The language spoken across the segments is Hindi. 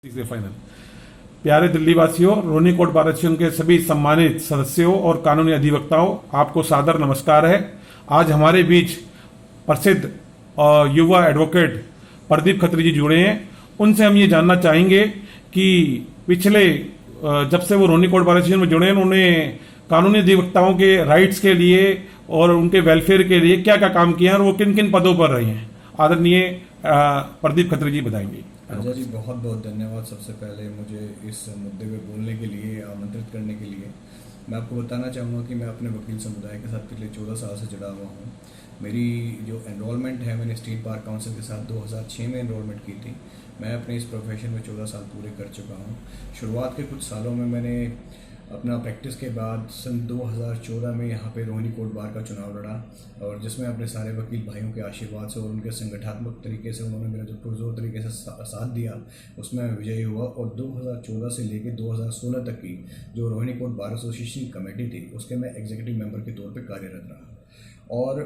तीसरे फाइनल। प्यारे दिल्ली वासियों, रोनी कोट बार एसोसिएशन के सभी सम्मानित सदस्यों और कानूनी अधिवक्ताओं, आपको सादर नमस्कार है। आज हमारे बीच प्रसिद्ध युवा एडवोकेट प्रदीप खत्री जी जुड़े हैं। उनसे हम ये जानना चाहेंगे कि पिछले जब से वो रोनी कोट बार एसोसिएशन में जुड़े हैं, उन्होंने कानूनी अधिवक्ताओं के राइट्स के लिए और उनके वेलफेयर के लिए क्या क्या काम किया है और वो किन किन पदों पर रहे हैं। आदरणीय प्रदीप खत्री जी बताएंगे। अजय जी, बहुत बहुत धन्यवाद। सबसे पहले मुझे इस मुद्दे पे बोलने के लिए, आमंत्रित करने के लिए। मैं आपको बताना चाहूँगा कि मैं अपने वकील समुदाय के साथ पिछले 14 साल से जुड़ा हुआ हूँ। मेरी जो एनरोलमेंट है, मैंने स्टेट बार काउंसिल के साथ 2006 में एनरोलमेंट की थी। मैं अपने इस प्रोफेशन में 14 साल पूरे कर चुका हूँ। शुरुआत के कुछ सालों में मैंने अपना प्रैक्टिस के बाद सन 2014 में यहाँ पे रोहिणी कोर्ट बार का चुनाव लड़ा, और जिसमें अपने सारे वकील भाइयों के आशीर्वाद से और उनके संगठनात्मक तरीके से उन्होंने मेरा जो पुरजोर तरीके से साथ दिया, उसमें मैं विजयी हुआ। और 2014 से लेकर 2016 तक की जो Rohini court bar association committee थी, उसके मैं एग्जीक्यूटिव मेंबर के तौर पर कार्यरत रहा। और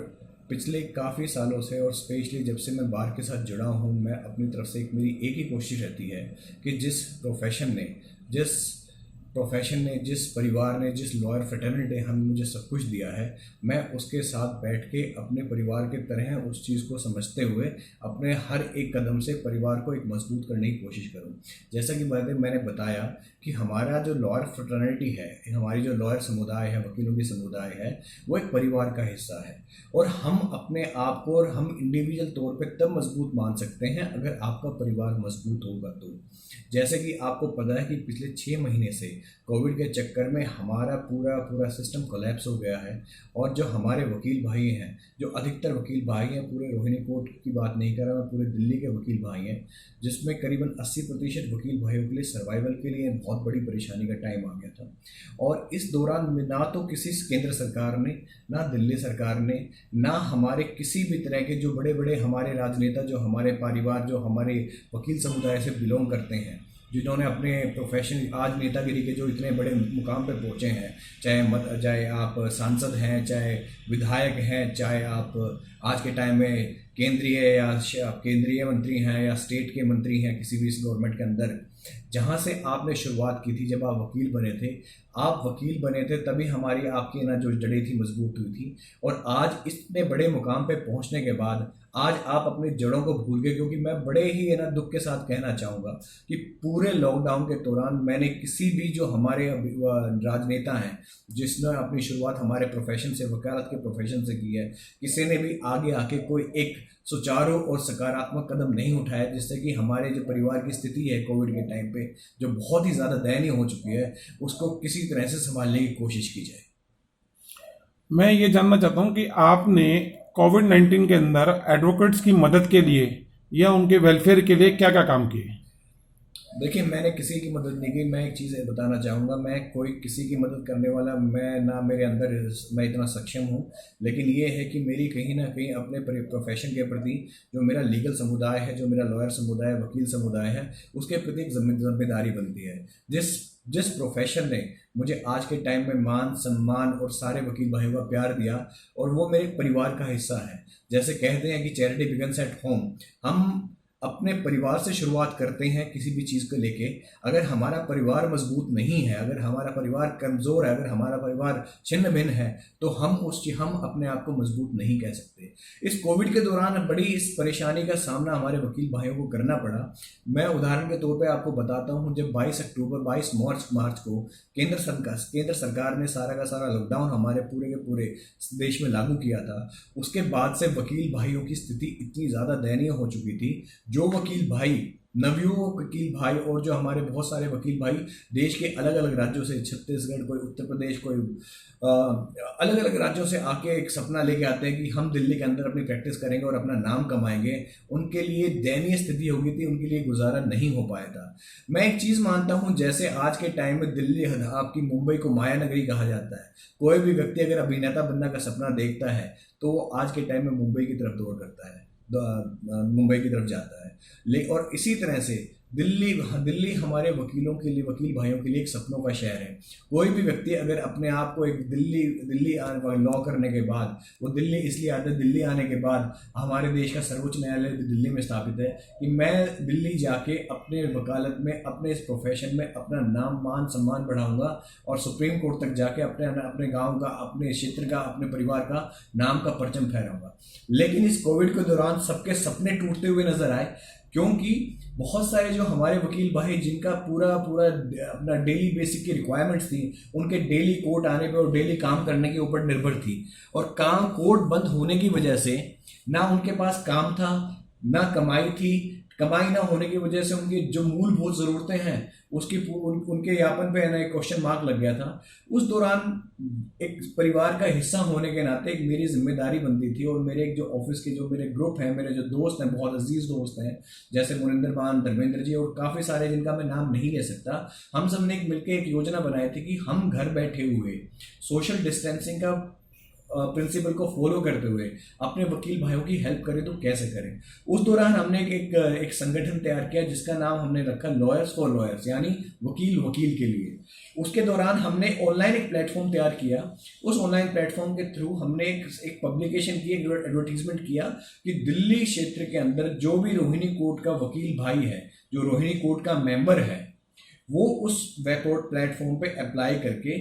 पिछले काफ़ी सालों से, और स्पेशली जब से मैं बार के साथ जुड़ा हूँ, मैं अपनी तरफ से मेरी एक ही कोशिश रहती है कि जिस प्रोफेशन ने, जिस परिवार ने, जिस लॉयर फ्रेटर्निटी हमें मुझे सब कुछ दिया है, मैं उसके साथ बैठ के अपने परिवार के तरह उस चीज़ को समझते हुए अपने हर एक कदम से परिवार को एक मजबूत करने की कोशिश करूं। जैसा कि मैंने बताया कि हमारा जो लॉयर फ्रेटर्निटी है, हमारी जो लॉयर समुदाय है, वकीलों की समुदाय है, वो एक परिवार का हिस्सा है। और हम अपने आप को और हम इंडिविजुअल तौर पे तब मजबूत मान सकते हैं अगर आपका परिवार मजबूत होगा तो। जैसे कि आपको पता है कि पिछले 6 महीने से कोविड के चक्कर में हमारा पूरा सिस्टम कोलैप्स हो गया है। और जो हमारे वकील भाई हैं, जो अधिकतर वकील भाई हैं, पूरे रोहिणी कोर्ट की बात नहीं कर रहा मैं, पूरे दिल्ली के वकील भाई हैं, जिसमें करीबन 80% वकील भाइयों के लिए सर्वाइवल के लिए बहुत बड़ी परेशानी का टाइम आ गया था। और इस दौरान ना तो किसी केंद्र सरकार ने, ना दिल्ली सरकार ने, ना हमारे किसी भी तरह के जो बड़े बड़े हमारे राजनेता, जो हमारे परिवार, जो हमारे वकील समुदाय से बिलोंग करते हैं, जिन्होंने अपने प्रोफेशन आज नेतागिरी के जो इतने बड़े मुकाम पर पहुंचे हैं, चाहे आप सांसद हैं, चाहे विधायक हैं, चाहे आप आज के टाइम में केंद्रीय मंत्री हैं या स्टेट के मंत्री हैं किसी भी इस गवर्नमेंट के अंदर, जहां से आपने शुरुआत की थी, जब आप वकील बने थे तभी हमारी आपकी ना जो जड़ें थी मजबूत हुई थी। और आज इतने बड़े मुकाम पे पहुंचने के बाद आज आप अपनी जड़ों को भूल गए। क्योंकि मैं बड़े ही ना दुख के साथ कहना चाहूँगा कि पूरे लॉकडाउन के दौरान मैंने किसी भी जो हमारे राजनेता हैं, जिसने अपनी शुरुआत हमारे प्रोफेशन से, वकालत के प्रोफेशन से की है, किसी ने भी आगे आके कोई एक सुचारू और सकारात्मक कदम नहीं उठाया, जिससे कि हमारे जो परिवार की स्थिति है कोविड के टाइम पे, जो बहुत ही ज़्यादा दयनीय हो चुकी है, उसको किसी तरह से संभालने की कोशिश की जाए। मैं ये जानना चाहता हूं कि आपने कोविड-19 के अंदर एडवोकेट्स की मदद के लिए या उनके वेलफेयर के लिए क्या क्या काम किए। देखिए, मैंने किसी की मदद नहीं की। मैं एक चीज़ बताना चाहूँगा, मैं कोई किसी की मदद करने वाला मैं ना, मेरे अंदर मैं इतना सक्षम हूँ। लेकिन ये है कि मेरी कहीं ना कहीं अपने प्रोफेशन के प्रति, जो मेरा लीगल समुदाय है, जो मेरा लॉयर समुदाय, वकील समुदाय है, उसके प्रति एक जिम्मेदारी बनती है। जिस प्रोफेशन ने मुझे आज के टाइम में मान सम्मान और सारे वकील भाइयों का प्यार दिया, और वो मेरे परिवार का हिस्सा है। जैसे कहते हैं कि चैरिटी बिगन्स एट होम। हम अपने परिवार से शुरुआत करते हैं किसी भी चीज़ को लेके। अगर हमारा परिवार मजबूत नहीं है, अगर हमारा परिवार कमज़ोर है, अगर हमारा परिवार छिन्न भिन्न है, तो हम अपने आप को मजबूत नहीं कह सकते। इस कोविड के दौरान बड़ी इस परेशानी का सामना हमारे वकील भाइयों को करना पड़ा। मैं उदाहरण के तौर पे आपको बताता हूँ, जब 22 मार्च को केंद्र सरकार ने सारा का सारा लॉकडाउन हमारे पूरे के पूरे देश में लागू किया था, उसके बाद से वकील भाइयों की स्थिति इतनी ज़्यादा दयनीय हो चुकी थी। जो वकील भाई, नवयुवक वकील भाई, और जो हमारे बहुत सारे वकील भाई देश के अलग अलग राज्यों से, छत्तीसगढ़, कोई उत्तर प्रदेश, कोई अलग अलग राज्यों से आके एक सपना लेके आते हैं कि हम दिल्ली के अंदर अपनी प्रैक्टिस करेंगे और अपना नाम कमाएंगे, उनके लिए दयनीय स्थिति हो गई थी, उनके लिए गुजारा नहीं हो पाया था। मैं एक चीज़ मानता हूँ, जैसे आज के टाइम में दिल्ली, आपकी मुंबई को माया नगरी कहा जाता है। कोई भी व्यक्ति अगर अभिनेता बनने का सपना देखता है तो वो आज के टाइम में मुंबई की तरफ दौड़ करता है, मुंबई की तरफ जाता है। और इसी तरह से दिल्ली हमारे वकीलों के लिए, वकील भाइयों के लिए एक सपनों का शहर है। कोई भी व्यक्ति अगर अपने आप को एक दिल्ली लॉ करने के बाद, वो दिल्ली इसलिए आता है, दिल्ली आने के बाद हमारे देश का सर्वोच्च न्यायालय भी दिल्ली में स्थापित है, कि मैं दिल्ली जाके अपने वकालत में, अपने इस प्रोफेशन में अपना नाम मान सम्मान बढ़ाऊंगा और सुप्रीम कोर्ट तक जाके अपने गांव का, अपने क्षेत्र का, अपने परिवार का नाम का परचम फहराऊंगा। लेकिन इस कोविड के दौरान सबके सपने टूटते हुए नजर आए, क्योंकि बहुत सारे जो हमारे वकील भाई जिनका पूरा अपना डेली बेसिक की रिक्वायरमेंट्स थी, उनके डेली कोर्ट आने पे और डेली काम करने के ऊपर निर्भर थी, और कोर्ट बंद होने की वजह से ना उनके पास काम था, ना कमाई थी। कमाई ना होने की वजह से उनकी जो मूलभूत ज़रूरतें हैं उनके यापन पे ना एक क्वेश्चन मार्क लग गया था। उस दौरान एक परिवार का हिस्सा होने के नाते एक मेरी जिम्मेदारी बनती थी, और मेरे एक जो ऑफिस के जो मेरे ग्रुप हैं, मेरे जो दोस्त हैं, बहुत अजीज दोस्त हैं, जैसे मुनिंदर मान, धर्मेंद्र जी और काफ़ी सारे जिनका मैं नाम नहीं ले सकता, हम सब ने मिलकर एक योजना बनाई थी कि हम घर बैठे हुए सोशल डिस्टेंसिंग का प्रिंसिपल को फॉलो करते हुए अपने वकील भाइयों की हेल्प करें तो कैसे करें। उस दौरान हमने एक संगठन तैयार किया जिसका नाम हमने रखा लॉयर्स फॉर लॉयर्स, यानी वकील के लिए। उसके दौरान हमने ऑनलाइन एक प्लेटफॉर्म तैयार किया। उस ऑनलाइन प्लेटफॉर्म के थ्रू हमने एक पब्लिकेशन की, एक एडवर्टीजमेंट किया कि दिल्ली क्षेत्र के अंदर जो भी रोहिणी कोर्ट का वकील भाई है, जो रोहिणी कोर्ट का मेंबर है, वो उस वेबपोर्ट प्लेटफॉर्म पे अप्लाई करके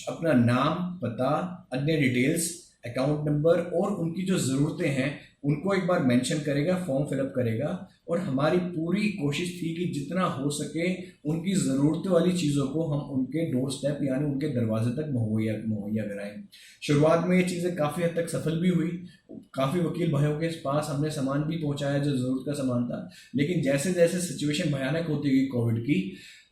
अपना नाम, पता, अन्य डिटेल्स, अकाउंट नंबर और उनकी जो ज़रूरतें हैं उनको एक बार मेंशन करेगा, फॉर्म फिलअप करेगा। और हमारी पूरी कोशिश थी कि जितना हो सके उनकी ज़रूरतों वाली चीज़ों को हम उनके डोर स्टेप यानी उनके दरवाजे तक मुहैया कराएं। शुरुआत में ये चीज़ें काफ़ी हद तक सफल भी हुई, काफ़ी वकील भाइयों के पास हमने सामान भी पहुंचाया जो ज़रूरत का सामान था। लेकिन जैसे जैसे सिचुएशन भयानक होती गई कोविड की,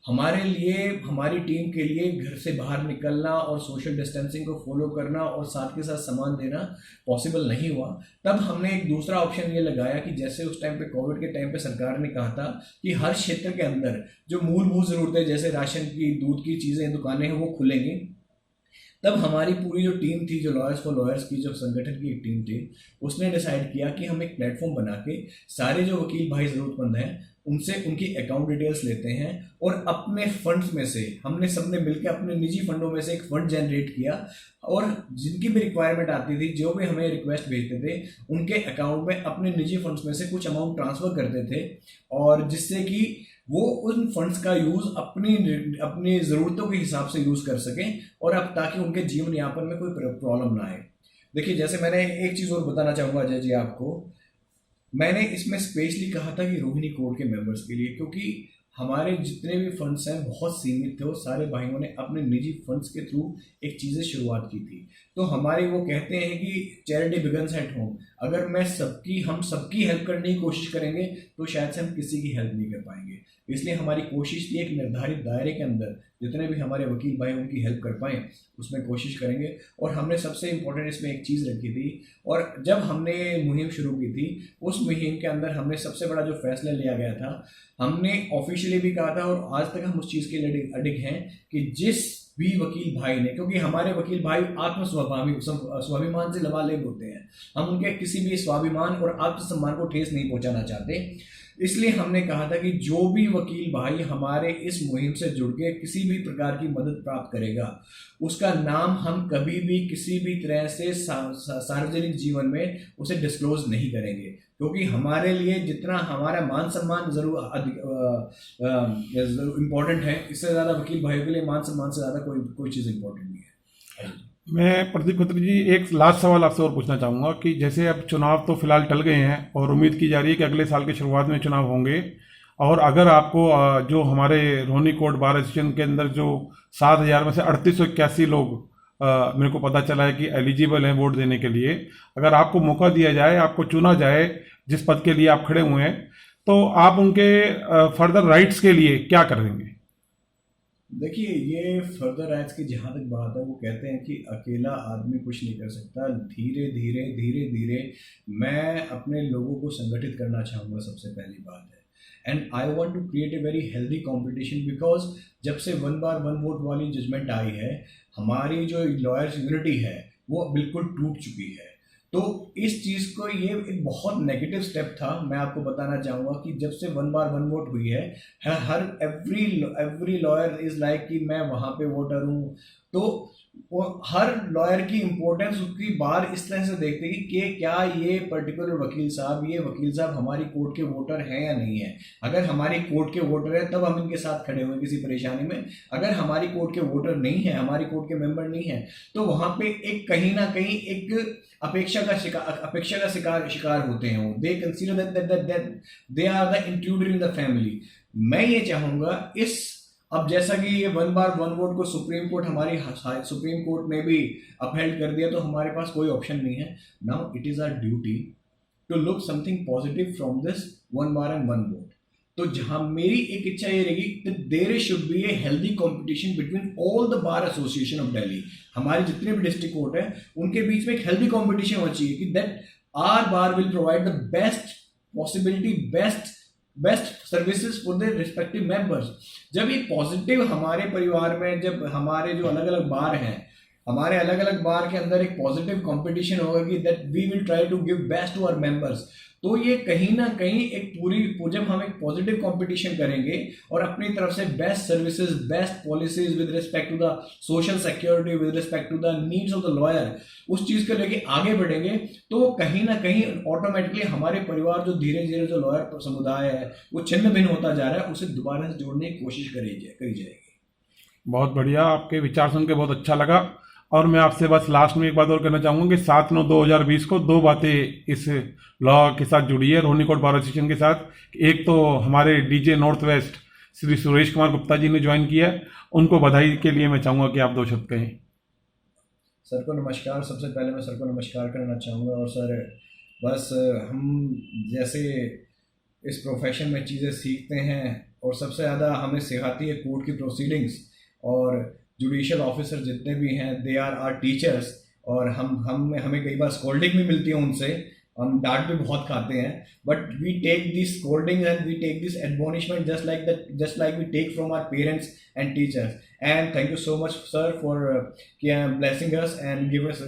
हमारे लिए, हमारी टीम के लिए घर से बाहर निकलना और सोशल डिस्टेंसिंग को फॉलो करना और साथ के साथ सामान देना पॉसिबल नहीं हुआ। तब हमने एक दूसरा ऑप्शन ये लगाया कि जैसे उस टाइम पे, कोविड के टाइम पे सरकार ने कहा था कि हर क्षेत्र के अंदर जो मूलभूत ज़रूरतें जैसे राशन की, दूध की चीज़ें, दुकानें हैं, वो खुलेंगी। तब हमारी पूरी जो टीम थी, जो लॉयर्स फॉर लॉयर्स की जो संगठन की एक टीम थी, उसने डिसाइड किया कि हम एक प्लेटफॉर्म बना के सारे जो वकील भाई ज़रूरतमंद हैं उनसे उनकी अकाउंट डिटेल्स लेते हैं, और अपने फंड्स में से हमने सबने मिलकर अपने निजी फंडों में से एक फंड जनरेट किया, और जिनकी भी रिक्वायरमेंट आती थी, जो भी हमें रिक्वेस्ट भेजते थे, उनके अकाउंट में अपने निजी फंड्स में से कुछ अमाउंट ट्रांसफ़र करते थे, और जिससे कि वो उन फंड्स का यूज़ अपनी ज़रूरतों के हिसाब से यूज़ कर सकें, और अब ताकि उनके जीवन यापन में कोई प्रॉब्लम ना आए। देखिए, जैसे मैंने एक चीज़ और बताना चाहूँगा अजय जी आपको, मैंने इसमें स्पेशली कहा था कि रोहिणी कोर्ट के मेंबर्स के लिए, क्योंकि हमारे जितने भी फंड्स हैं बहुत सीमित थे, और सारे भाइयों ने अपने निजी फंड्स के थ्रू एक चीज़ें शुरुआत की थी। तो हमारे वो कहते हैं कि चैरिटी बिगन्स एट होम। अगर हम सबकी हेल्प करने की कोशिश करेंगे तो शायद से हम किसी की हेल्प नहीं कर पाएंगे। इसलिए हमारी कोशिश थी एक निर्धारित दायरे के अंदर जितने भी हमारे वकील भाई उनकी हेल्प कर पाएँ उसमें कोशिश करेंगे। और हमने सबसे इम्पोर्टेंट इसमें एक चीज़ रखी थी, और जब हमने मुहिम शुरू की थी, उस मुहिम के अंदर हमने सबसे बड़ा जो फैसला लिया गया था, हमने ऑफिशियली भी कहा था और आज तक हम उस चीज़ के लिए अडिग हैं कि जिस भी वकील भाई ने, क्योंकि हमारे वकील भाई स्वाभिमान से लबालिग होते हैं, हम उनके किसी भी स्वाभिमान और आत्मसम्मान को ठेस नहीं पहुंचाना चाहते, इसलिए हमने कहा था कि जो भी वकील भाई हमारे इस मुहिम से जुड़ के किसी भी प्रकार की मदद प्राप्त करेगा, उसका नाम हम कभी भी किसी भी तरह से सार्वजनिक जीवन में उसे डिस्क्लोज नहीं करेंगे, क्योंकि हमारे लिए जितना हमारा मान सम्मान जरूर इम्पोर्टेंट है, इससे ज़्यादा वकील भाइयों के लिए मान सम्मान से ज़्यादा कोई चीज़ इम्पोर्टेंट नहीं है। मैं प्रदीप खत्री जी एक लास्ट सवाल आपसे और पूछना चाहूँगा कि जैसे अब चुनाव तो फिलहाल टल गए हैं और उम्मीद की जा रही है कि अगले साल की शुरुआत में चुनाव होंगे, और अगर आपको जो हमारे रोहिणी कोर्ट बार एसोसिएशन के अंदर जो 7,000 में से 3881 लोग मेरे को पता चला है कि एलिजिबल हैं वोट देने के लिए, अगर आपको मौका दिया जाए, आपको चुना जाए जिस पद के लिए आप खड़े हुए हैं, तो आप उनके फर्दर राइट्स के लिए क्या करेंगे? देखिए, ये फर्दर राइट्स की जहाँ तक बात है, वो कहते हैं कि अकेला आदमी कुछ नहीं कर सकता, धीरे धीरे मैं अपने लोगों को संगठित करना चाहूँगा, सबसे पहली बात है। And I want to create a very healthy competition, because जब से 1 बार 1 वोट वाली जजमेंट आई है, हमारी जो लॉयर्स यूनिटी है वो बिल्कुल टूट चुकी है। तो इस चीज़ को ये एक बहुत नेगेटिव स्टेप था। मैं आपको बताना चाहूँगा कि जब से वन बार वन वोट हुई है, हर एवरी लॉयर इज़ लाइक कि मैं वहाँ पे वोटर हूँ। तो वो हर लॉयर की इम्पोर्टेंस उसकी बार इस तरह से देखते हैं कि क्या ये पर्टिकुलर वकील साहब हमारी कोर्ट के वोटर हैं या नहीं है। अगर हमारी कोर्ट के वोटर हैं तब हम इनके साथ खड़े हुए किसी परेशानी में। अगर हमारी कोर्ट के वोटर नहीं है, हमारी कोर्ट के मेंबर नहीं है, तो वहाँ पे एक कहीं ना कहीं एक अपेक्षा का शिकार होते हैं। वो they consider that they are the intruder in the family. मैं ये चाहूँगा अब जैसा कि ये वन बार वन वोट को सुप्रीम कोर्ट ने भी अपहेल्ड कर दिया, तो हमारे पास कोई ऑप्शन नहीं है। Now it is our duty to look something positive from this one bar and one vote. तो जहां मेरी एक इच्छा ये रहेगी there should be a healthy competition between all the bar association of Delhi. हमारे जितने भी डिस्ट्रिक्ट कोर्ट है उनके बीच में एक हेल्दी कंपटीशन होना चाहिए कि that our bar will provide the best possibility, best services for the respective members. जब ये पॉजिटिव हमारे परिवार में, जब हमारे जो अलग अलग बार हैं, हमारे अलग अलग बार के अंदर एक पॉजिटिव कंपटीशन होगा कि that we will try to give best to our members, तो ये कहीं ना कहीं एक जब हम एक पॉजिटिव कंपटीशन करेंगे और अपनी तरफ से best services, best policies with respect to the social security, with respect to the needs of the lawyer, उस चीज़ को लेके आगे बढ़ेंगे, तो कहीं ना कहीं ऑटोमेटिकली हमारे परिवार जो धीरे धीरे जो लॉयर समुदाय है वो छिन्न भिन्न होता जा रहा है, उसे दोबारा से जोड़ने की कोशिश करी जाएगी। बहुत बढ़िया, आपके विचार सुन के बहुत अच्छा लगा। और मैं आपसे बस लास्ट में एक बात और कहना चाहूँगा कि 7/9/2020 को 2 बातें इस लॉ के साथ जुड़ी है, रोहिणी कोर्ट बार एसोसिएशन के साथ। एक तो हमारे DJ north west Shri Suresh Kumar Gupta ji ने ज्वाइन किया है, उनको बधाई के लिए मैं चाहूँगा कि आप 2 शब्द कहें। सर को नमस्कार। सबसे पहले मैं सर को नमस्कार करना चाहूँगा। और सर बस हम जैसे इस प्रोफेशन में चीज़ें सीखते हैं और सबसे ज़्यादा हमें सिखाती है कोर्ट की प्रोसीडिंग्स, और जुडिशियल ऑफिसर जितने भी हैं दे आर आर टीचर्स। और हमें कई बार स्कोल्डिंग भी मिलती है उनसे, हम डांट भी बहुत खाते हैं, but we take this scolding and we take this admonishment just like we take from our parents and teachers. And thank you so much sir for blessing us and give us,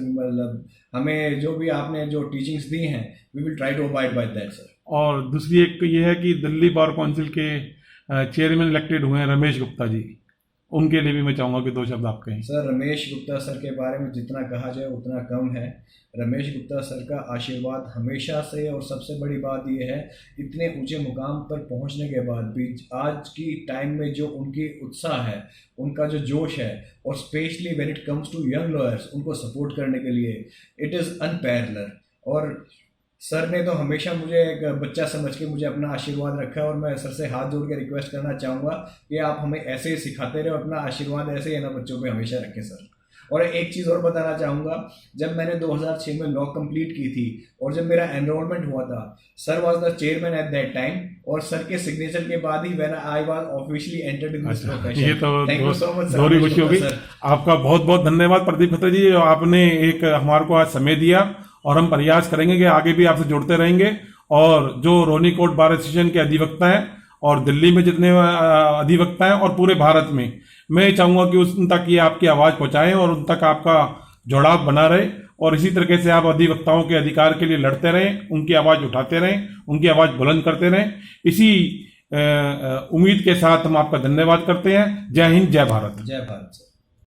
हमें जो भी आपने जो टीचिंग्स दी हैं we will try to abide by that sir. और दूसरी एक ये है कि दिल्ली बार काउंसिल के चेयरमैन इलेक्टेड हुए हैं रमेश गुप्ता जी, उनके लिए भी मैं चाहूँगा कि 2 शब्द आप कहें। सर रमेश गुप्ता सर के बारे में जितना कहा जाए उतना कम है। रमेश गुप्ता सर का आशीर्वाद हमेशा से, और सबसे बड़ी बात यह है इतने ऊंचे मुकाम पर पहुंचने के बाद भी आज की टाइम में जो उनकी उत्साह है, उनका जो जोश है, और specially when it comes to young lawyers उनको सपोर्ट करने के लिए, इट इज़ अनपैरेलल। और सर ने तो हमेशा मुझे एक बच्चा समझ के मुझे अपना आशीर्वाद रखा है, और मैं सर से हाथ जोड़ के रिक्वेस्ट करना चाहूँगा कि आप हमें ऐसे ही सिखाते रहे, अपना आशीर्वाद ऐसे ही ना बच्चों पे हमेशा रखें सर। और एक चीज़ और बताना चाहूँगा, जब मैंने 2006 में लॉ कंप्लीट की थी और जब मेरा एनरोलमेंट हुआ था, sir was the chairman at that time, और सर के सिग्नेचर के बाद ही when I was officially entered in this profession. ये तो थैंक यू सो मच दोहरी खुशी होगी। आपका बहुत बहुत धन्यवाद प्रदीप खत्री जी, आपने एक हमारे को आज समय दिया, और हम प्रयास करेंगे कि आगे भी आपसे जुड़ते रहेंगे। और जो रोहिणी कोर्ट बार एसोसिएशन के अधिवक्ता हैं और दिल्ली में जितने अधिवक्ता हैं और पूरे भारत में, मैं चाहूँगा कि उन तक ये आपकी आवाज़ पहुँचाएं और उन तक आपका जुड़ाव बना रहे, और इसी तरीके से आप अधिवक्ताओं के अधिकार के लिए लड़ते रहें, उनकी आवाज़ उठाते रहें, उनकी आवाज़ बुलंद करते रहें। इसी उम्मीद के साथ हम आपका धन्यवाद करते हैं। जय हिंद, जय भारत। जय भारत सर।